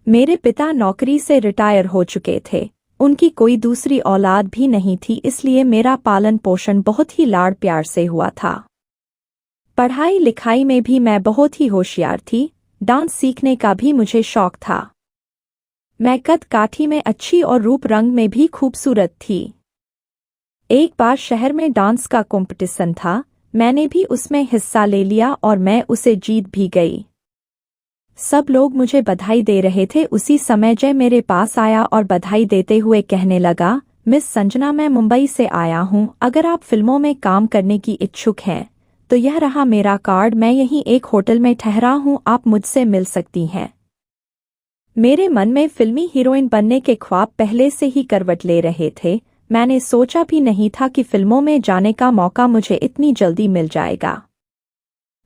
मेरे पिता नौकरी से रिटायर हो चुके थे। उनकी कोई दूसरी औलाद भी नहीं थी, इसलिए मेरा पालन पोषण बहुत ही लाड़ प्यार से हुआ था। पढ़ाई लिखाई में भी मैं बहुत ही होशियार थी। डांस सीखने का भी मुझे शौक था। मैं कद काठी में अच्छी और रूप रंग में भी खूबसूरत थी। एक बार शहर में डांस का कंपटीशन था, मैंने भी उसमें हिस्सा ले लिया और मैं उसे जीत भी गई। सब लोग मुझे बधाई दे रहे थे। उसी समय जय मेरे पास आया और बधाई देते हुए कहने लगा, मिस संजना, मैं मुंबई से आया हूँ। अगर आप फिल्मों में काम करने की इच्छुक हैं तो यह रहा मेरा कार्ड। मैं यहीं एक होटल में ठहरा हूँ, आप मुझसे मिल सकती हैं। मेरे मन में फिल्मी हीरोइन बनने के ख्वाब पहले से ही करवट ले रहे थे। मैंने सोचा भी नहीं था कि फिल्मों में जाने का मौका मुझे इतनी जल्दी मिल जाएगा।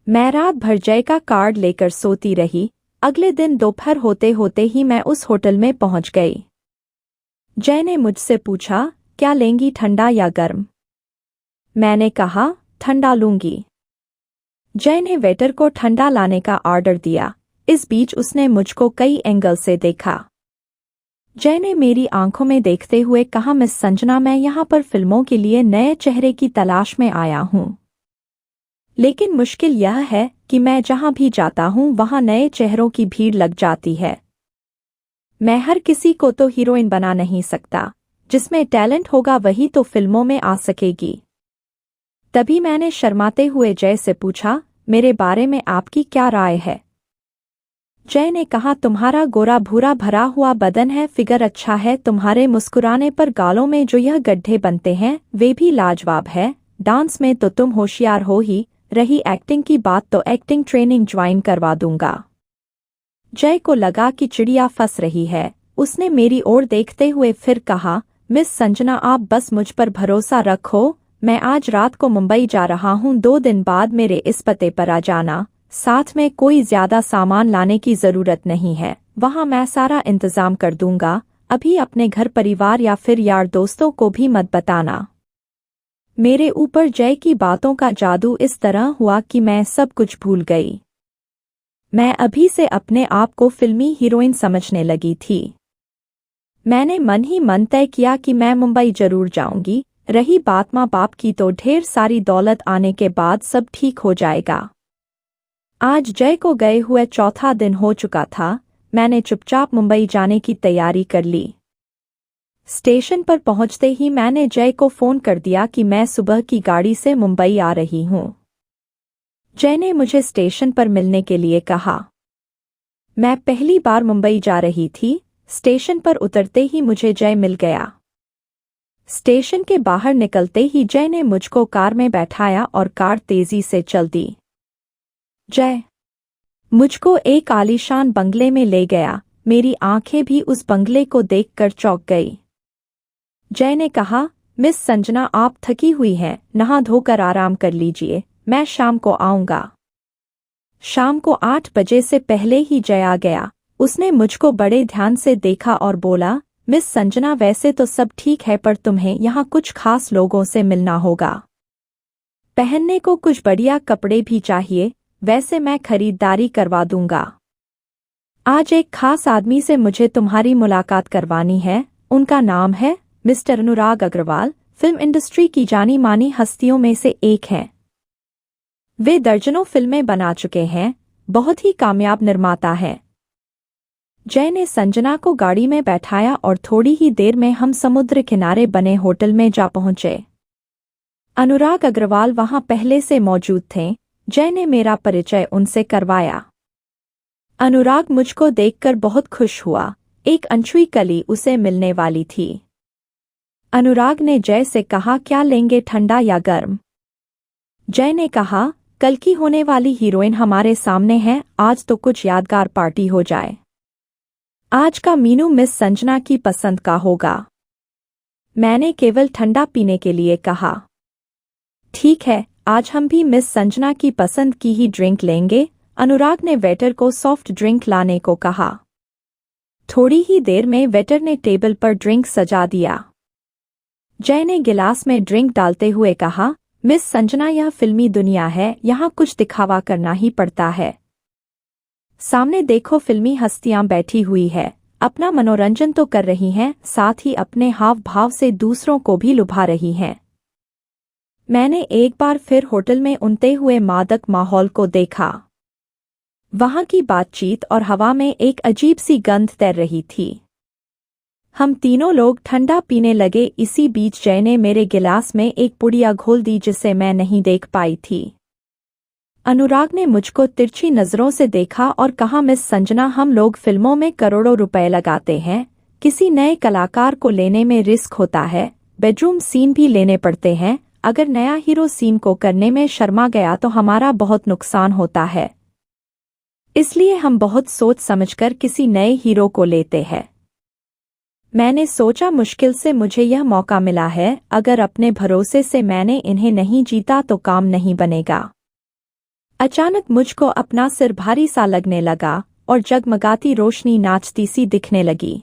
मैं रात भर जय का कार्ड लेकर सोती रही। अगले दिन दोपहर होते होते ही मैं उस होटल में पहुंच गई। जय ने मुझसे पूछा, क्या लेंगी, ठंडा या गर्म? मैंने कहा, ठंडा लूंगी। जय ने वेटर को ठंडा लाने का ऑर्डर दिया। इस बीच उसने मुझको कई एंगल से देखा। जय ने मेरी आंखों में देखते हुए कहा, मिस संजना, मैं यहाँ पर फिल्मों के लिए नए चेहरे की तलाश में आया हूँ। लेकिन मुश्किल यह है कि मैं जहाँ भी जाता हूँ वहाँ नए चेहरों की भीड़ लग जाती है। मैं हर किसी को तो हीरोइन बना नहीं सकता। जिसमें टैलेंट होगा वही तो फिल्मों में आ सकेगी। तभी मैंने शर्माते हुए जय से पूछा, मेरे बारे में आपकी क्या राय है? जय ने कहा, तुम्हारा गोरा भूरा भरा हुआ बदन है, फिगर अच्छा है, तुम्हारे मुस्कुराने पर गालों में जो यह गड्ढे बनते हैं वे भी लाजवाब है। डांस में तो तुम होशियार हो ही। रही एक्टिंग की बात तो एक्टिंग ट्रेनिंग ज्वाइन करवा दूंगा। जय को लगा कि चिड़िया फंस रही है। उसने मेरी ओर देखते हुए फिर कहा, मिस संजना, आप बस मुझ पर भरोसा रखो। मैं आज रात को मुंबई जा रहा हूँ। 2 दिन बाद मेरे इस पते पर आ जाना। साथ में कोई ज्यादा सामान लाने की जरूरत नहीं है, वहाँ मैं सारा इंतजाम कर दूंगा। अभी अपने घर परिवार या फिर यार दोस्तों को भी मत बताना। मेरे ऊपर जय की बातों का जादू इस तरह हुआ कि मैं सब कुछ भूल गई। मैं अभी से अपने आप को फिल्मी हीरोइन समझने लगी थी। मैंने मन ही मन तय किया कि मैं मुंबई जरूर जाऊंगी। रही बात माँ बाप की, तो ढेर सारी दौलत आने के बाद सब ठीक हो जाएगा। आज जय को गए हुए चौथा दिन हो चुका था। मैंने चुपचाप मुंबई जाने की तैयारी कर ली। स्टेशन पर पहुंचते ही मैंने जय को फोन कर दिया कि मैं सुबह की गाड़ी से मुंबई आ रही हूं। जय ने मुझे स्टेशन पर मिलने के लिए कहा। मैं पहली बार मुंबई जा रही थी। स्टेशन पर उतरते ही मुझे जय मिल गया। स्टेशन के बाहर निकलते ही जय ने मुझको कार में बैठाया और कार तेजी से चल दी। जय मुझको एक आलीशान बंगले में ले गया। मेरी आंखें भी उस बंगले को देखकर चौंक गई। जय ने कहा, मिस संजना, आप थकी हुई हैं, नहा धोकर आराम कर लीजिए, मैं शाम को आऊंगा। शाम को 8 बजे से पहले ही जय आ गया। उसने मुझको बड़े ध्यान से देखा और बोला, मिस संजना, वैसे तो सब ठीक है, पर तुम्हें यहाँ कुछ खास लोगों से मिलना होगा। पहनने को कुछ बढ़िया कपड़े भी चाहिए, वैसे मैं खरीदारी करवा दूंगा। आज एक खास आदमी से मुझे तुम्हारी मुलाकात करवानी है। उनका नाम है मिस्टर अनुराग अग्रवाल। फिल्म इंडस्ट्री की जानी मानी हस्तियों में से एक हैं। वे दर्जनों फिल्में बना चुके हैं, बहुत ही कामयाब निर्माता हैं। जय ने संजना को गाड़ी में बैठाया और थोड़ी ही देर में हम समुद्र किनारे बने होटल में जा पहुंचे। अनुराग अग्रवाल वहां पहले से मौजूद थे। जय ने मेरा परिचय उनसे करवाया। अनुराग मुझको देखकर बहुत खुश हुआ। एक अनछुई कली उसे मिलने वाली थी। अनुराग ने जय से कहा, क्या लेंगे, ठंडा या गर्म? जय ने कहा, कल की होने वाली हीरोइन हमारे सामने है, आज तो कुछ यादगार पार्टी हो जाए। आज का मीनू मिस संजना की पसंद का होगा। मैंने केवल ठंडा पीने के लिए कहा। ठीक है, आज हम भी मिस संजना की पसंद की ही ड्रिंक लेंगे। अनुराग ने वेटर को सॉफ्ट ड्रिंक लाने को कहा। थोड़ी ही देर में वेटर ने टेबल पर ड्रिंक सजा दिया। जय ने गिलास में ड्रिंक डालते हुए कहा, मिस संजना, यह फिल्मी दुनिया है, यहाँ कुछ दिखावा करना ही पड़ता है। सामने देखो फिल्मी हस्तियां बैठी हुई है, अपना मनोरंजन तो कर रही हैं, साथ ही अपने हाव भाव से दूसरों को भी लुभा रही हैं। मैंने एक बार फिर होटल में उनते हुए मादक माहौल को देखा। वहां की बातचीत और हवा में एक अजीब सी गंध तैर रही थी। हम तीनों लोग ठंडा पीने लगे। इसी बीच जय ने मेरे गिलास में एक पुड़िया घोल दी जिसे मैं नहीं देख पाई थी। अनुराग ने मुझको तिरछी नजरों से देखा और कहा, मिस संजना, हम लोग फिल्मों में करोड़ों रुपए लगाते हैं, किसी नए कलाकार को लेने में रिस्क होता है, बेडरूम सीन भी लेने पड़ते हैं, अगर नया हीरो सीन को करने में शर्मा गया तो हमारा बहुत नुकसान होता है, इसलिए हम बहुत सोच समझकर किसी नए हीरो को लेते हैं। मैंने सोचा मुश्किल से मुझे यह मौका मिला है, अगर अपने भरोसे से मैंने इन्हें नहीं जीता तो काम नहीं बनेगा। अचानक मुझको अपना सिर भारी सा लगने लगा और जगमगाती रोशनी नाचती सी दिखने लगी।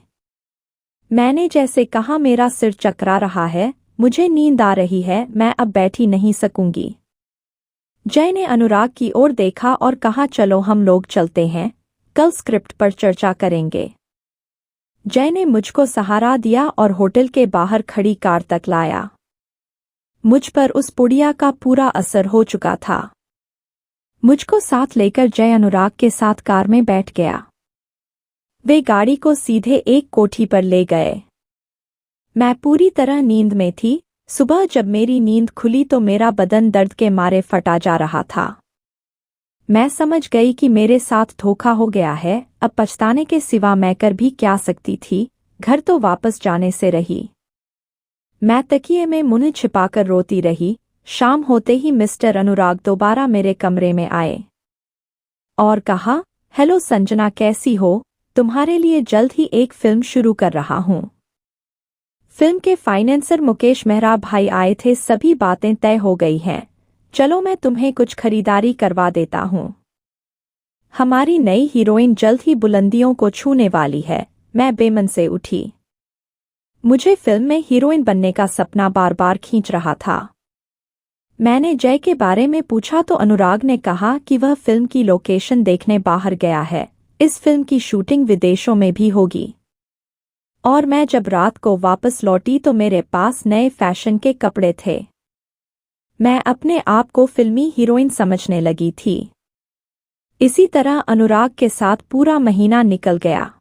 मैंने जैसे कहा, मेरा सिर चकरा रहा है, मुझे नींद आ रही है, मैं अब बैठी नहीं सकूंगी। जय ने अनुराग की ओर देखा और कहा, चलो हम लोग चलते हैं, कल स्क्रिप्ट पर चर्चा करेंगे। जय ने मुझको सहारा दिया और होटल के बाहर खड़ी कार तक लाया। मुझ पर उस पुड़िया का पूरा असर हो चुका था। मुझको साथ लेकर जय अनुराग के साथ कार में बैठ गया। वे गाड़ी को सीधे एक कोठी पर ले गए। मैं पूरी तरह नींद में थी। सुबह जब मेरी नींद खुली तो मेरा बदन दर्द के मारे फटा जा रहा था। मैं समझ गई कि मेरे साथ धोखा हो गया है। अब पछताने के सिवा मैं कर भी क्या सकती थी। घर तो वापस जाने से रही। मैं तकिए में मुंह छिपाकर रोती रही। शाम होते ही मिस्टर अनुराग दोबारा मेरे कमरे में आए और कहा, हेलो संजना, कैसी हो? तुम्हारे लिए जल्द ही एक फिल्म शुरू कर रहा हूं। फिल्म के फाइनेंसर मुकेश मेहरा भाई आए थे, सभी बातें तय हो गई हैं। चलो मैं तुम्हें कुछ खरीदारी करवा देता हूं। हमारी नई हीरोइन जल्द ही बुलंदियों को छूने वाली है। मैं बेमन से उठी। मुझे फिल्म में हीरोइन बनने का सपना बार बार खींच रहा था। मैंने जय के बारे में पूछा तो अनुराग ने कहा कि वह फिल्म की लोकेशन देखने बाहर गया है। इस फिल्म की शूटिंग विदेशों में भी होगी। और मैं जब रात को वापस लौटी तो मेरे पास नए फैशन के कपड़े थे। मैं अपने आप को फिल्मी हीरोइन समझने लगी थी। इसी तरह अनुराग के साथ पूरा महीना निकल गया।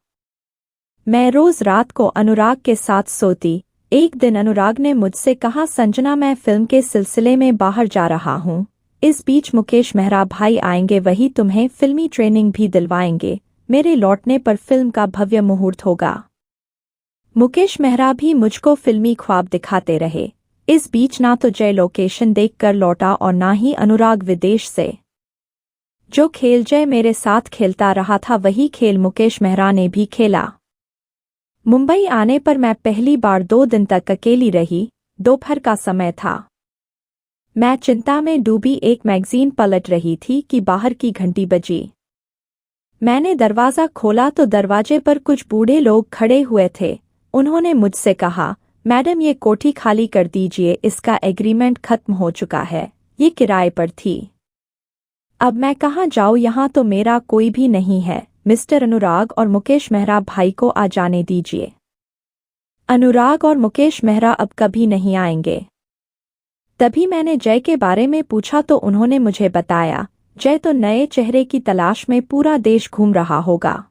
मैं रोज रात को अनुराग के साथ सोती। एक दिन अनुराग ने मुझसे कहा, संजना, मैं फिल्म के सिलसिले में बाहर जा रहा हूँ। इस बीच मुकेश मेहरा भाई आएंगे, वही तुम्हें फिल्मी ट्रेनिंग भी दिलवाएंगे। मेरे लौटने पर फिल्म का भव्य मुहूर्त होगा। मुकेश मेहरा भी मुझको फिल्मी ख्वाब दिखाते रहे। इस बीच ना तो जय लोकेशन देखकर लौटा और ना ही अनुराग विदेश से। जो खेल जय मेरे साथ खेलता रहा था वही खेल मुकेश मेहरा ने भी खेला। मुंबई आने पर मैं पहली बार 2 दिन तक अकेली रही। दोपहर का समय था। मैं चिंता में डूबी एक मैगजीन पलट रही थी कि बाहर की घंटी बजी। मैंने दरवाज़ा खोला तो दरवाजे पर कुछ बूढ़े लोग खड़े हुए थे। उन्होंने मुझसे कहा, मैडम, ये कोठी खाली कर दीजिए, इसका एग्रीमेंट खत्म हो चुका है। ये किराए पर थी। अब मैं कहाँ जाऊँ, यहाँ तो मेरा कोई भी नहीं है। मिस्टर अनुराग और मुकेश मेहरा भाई को आ जाने दीजिए। अनुराग और मुकेश मेहरा अब कभी नहीं आएंगे। तभी मैंने जय के बारे में पूछा तो उन्होंने मुझे बताया, जय तो नए चेहरे की तलाश में पूरा देश घूम रहा होगा।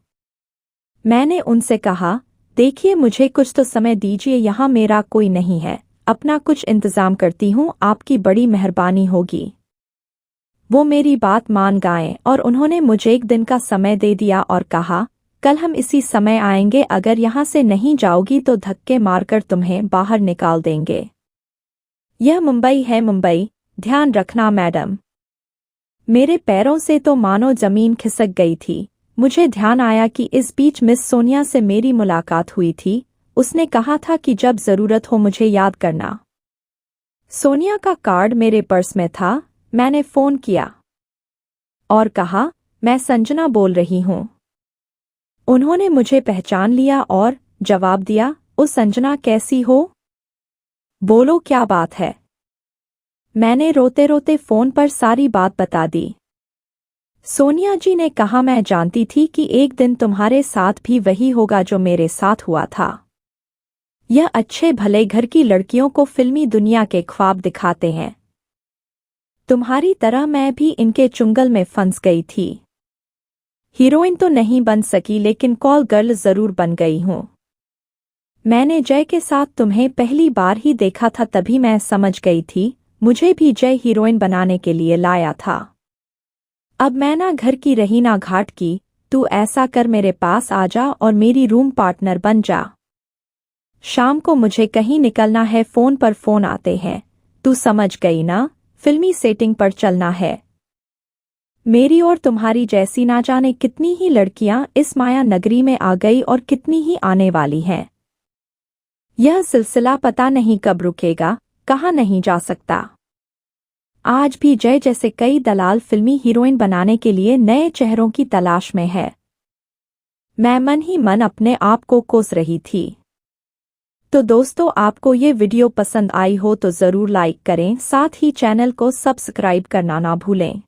मैंने उनसे कहा, देखिए, मुझे कुछ तो समय दीजिए, यहाँ मेरा कोई नहीं है, अपना कुछ इंतजाम करती हूँ, आपकी बड़ी मेहरबानी होगी। वो मेरी बात मान गए और उन्होंने मुझे 1 दिन का समय दे दिया और कहा, कल हम इसी समय आएंगे, अगर यहाँ से नहीं जाओगी तो धक्के मारकर तुम्हें बाहर निकाल देंगे। यह मुंबई है, मुंबई, ध्यान रखना मैडम। मेरे पैरों से तो मानो जमीन खिसक गई थी। मुझे ध्यान आया कि इस बीच मिस सोनिया से मेरी मुलाकात हुई थी। उसने कहा था कि जब जरूरत हो मुझे याद करना। सोनिया का कार्ड मेरे पर्स में था। मैंने फोन किया और कहा, मैं संजना बोल रही हूँ। उन्होंने मुझे पहचान लिया और जवाब दिया, ओ संजना, कैसी हो? बोलो, क्या बात है? मैंने रोते रोते फोन पर सारी बात बता दी। सोनिया जी ने कहा, मैं जानती थी कि एक दिन तुम्हारे साथ भी वही होगा जो मेरे साथ हुआ था। यह अच्छे भले घर की लड़कियों को फिल्मी दुनिया के ख्वाब दिखाते हैं। तुम्हारी तरह मैं भी इनके चुंगल में फंस गई थी। हीरोइन तो नहीं बन सकी लेकिन कॉल गर्ल जरूर बन गई हूँ। मैंने जय के साथ तुम्हें पहली बार ही देखा था, तभी मैं समझ गई थी मुझे भी जय हीरोइन बनाने के लिए लाया था। अब मैं ना घर की रही ना घाट की, तू ऐसा कर मेरे पास आ जा और मेरी रूम पार्टनर बन जा। शाम को मुझे कहीं निकलना है, फोन पर फोन आते हैं, तू समझ गई ना, फिल्मी सेटिंग पर चलना है। मेरी और तुम्हारी जैसी ना जाने कितनी ही लड़कियां इस माया नगरी में आ गई और कितनी ही आने वाली हैं। यह सिलसिला पता नहीं कब रुकेगा, कहाँ नहीं जा सकता। आज भी जय जैसे कई दलाल फिल्मी हीरोइन बनाने के लिए नए चेहरों की तलाश में है। मैं मन ही मन अपने आप को कोस रही थी। तो दोस्तों, आपको ये वीडियो पसंद आई हो तो ज़रूर लाइक करें, साथ ही चैनल को सब्सक्राइब करना ना भूलें।